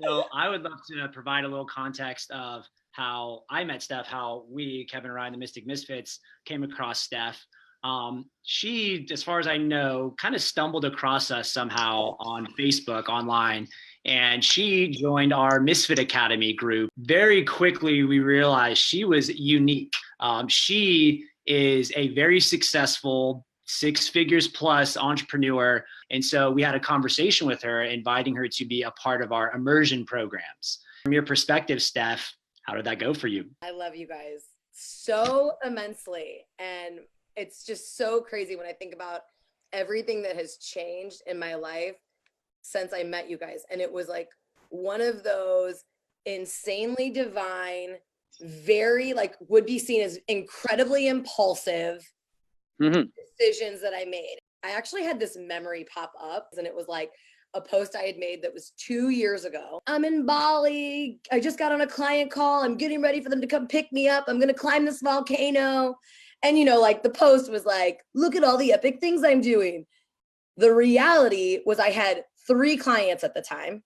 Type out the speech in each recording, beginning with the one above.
So I would love to provide a little context of how I met Steph, how we, Kevin and Ryan, the Mystic Misfits, came across Steph. She, as far as I know, kind of stumbled across us somehow on Facebook online, and she joined our Misfit Academy group. Very quickly, we realized she was unique. She is a very successful 6 figures plus entrepreneur. And so we had a conversation with her, inviting her to be a part of our immersion programs. From your perspective, Steph, how did that go for you? I love you guys so immensely. And it's just so crazy when I think about everything that has changed in my life since I met you guys. And it was like one of those insanely divine, very like would be seen as incredibly impulsive decisions that I made. I actually had this memory pop up, and it was like a post I had made that was 2 years ago. I'm in Bali. I just got on a client call. I'm getting ready for them to come pick me up. I'm going to climb this volcano. And, you know, like the post was like, look at all the epic things I'm doing. The reality was I had 3 clients at the time,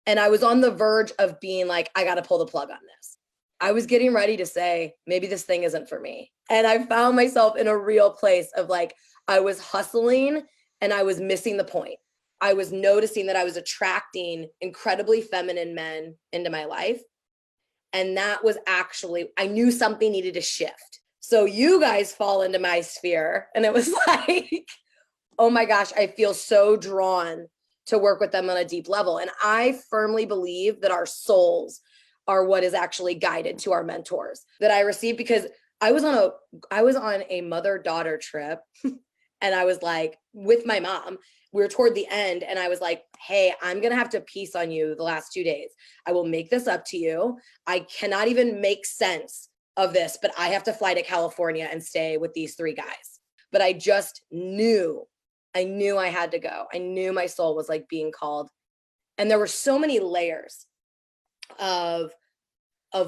and I was on the verge of being like, I got to pull the plug on this. I was getting ready to say, maybe this thing isn't for me. And I found myself in a real place of like, I was hustling and I was missing the point. I was noticing that I was attracting incredibly feminine men into my life. And that was actually, I knew something needed to shift. So you guys fall into my sphere. And it was like, oh my gosh, I feel so drawn to work with them on a deep level. And I firmly believe that our souls are what is actually guided to our mentors that I received, because I was on a mother-daughter trip and I was like with my mom. We were toward the end and I was like, hey, I'm going to have to piece on you the last 2 days. I will make this up to you. I cannot even make sense of this, but I have to fly to California and stay with these 3 guys. But I just knew I had to go. I knew my soul was like being called. And there were so many layers of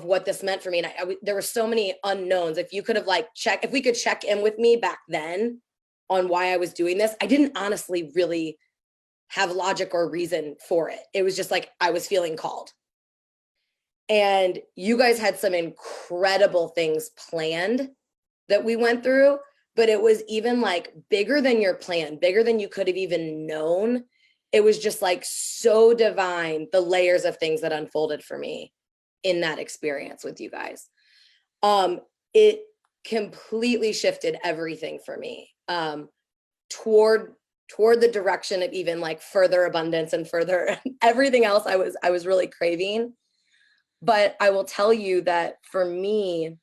what this meant for me. And there were so many unknowns. If you could have like if we could check in with me back then on why I was doing this, I didn't honestly really have logic or reason for it. It was just like, I was feeling called. And you guys had some incredible things planned that we went through, but it was even like bigger than your plan, bigger than you could have even known. It was just like so divine, the layers of things that unfolded for me in that experience with you guys. It completely shifted everything for me toward the direction of even like further abundance and further everything else I was really craving. But I will tell you that for me,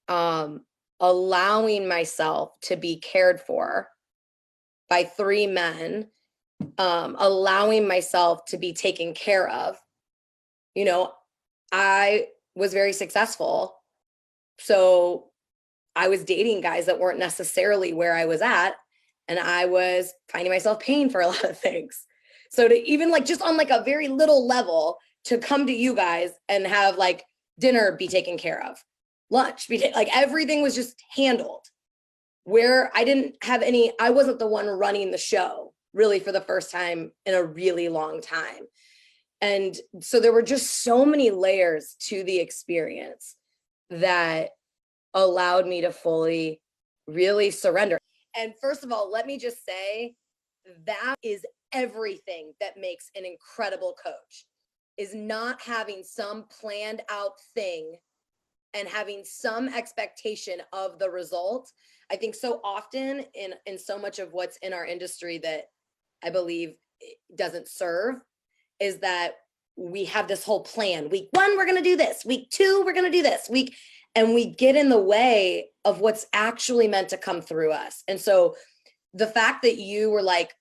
allowing myself to be cared for by 3 men, allowing myself to be taken care of, you know, I was very successful. So I was dating guys that weren't necessarily where I was at. And I was finding myself paying for a lot of things. So to even like just on like a very little level to come to you guys and have like dinner be taken care of, lunch be like everything was just handled, where I wasn't the one running the show really for the first time in a really long time. And so there were just so many layers to the experience that allowed me to fully really surrender. And first of all, let me just say that is everything that makes an incredible coach, is not having some planned out thing and having some expectation of the result. I think so often in so much of what's in our industry that I believe doesn't serve is that we have this whole plan. Week 1, we're going to do this. Week 2, we're going to do this. And we get in the way of what's actually meant to come through us. And so the fact that you were like,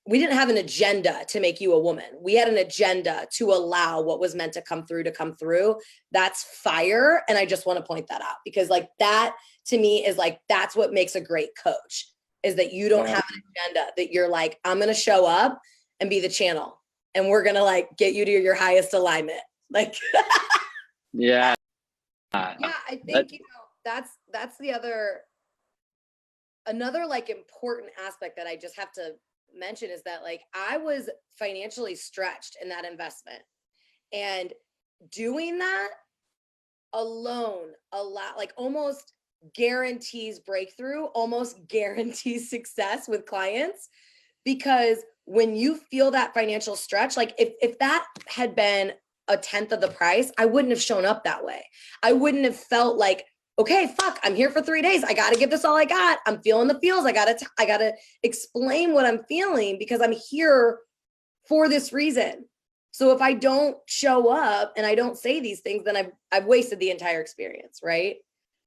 we didn't have an agenda to make you a woman. We had an agenda to allow what was meant to come through. That's fire. And I just want to point that out, because like that to me is like, that's what makes a great coach, is that you don't have an agenda, that you're like, I'm going to show up and be the channel, and we're going to like get you to your highest alignment. Like, yeah. Yeah, I think, you know, that's the another like important aspect that I just have to mention is that like I was financially stretched in that investment, and doing that alone like almost guarantees breakthrough, almost guarantees success with clients. Because when you feel that financial stretch, like if that had been a tenth of the price, I wouldn't have shown up that way. I wouldn't have felt like, okay, fuck, I'm here for 3 days. I got to give this all I got. I'm feeling the feels. I got to explain what I'm feeling because I'm here for this reason. So if I don't show up and I don't say these things, then I've wasted the entire experience, right?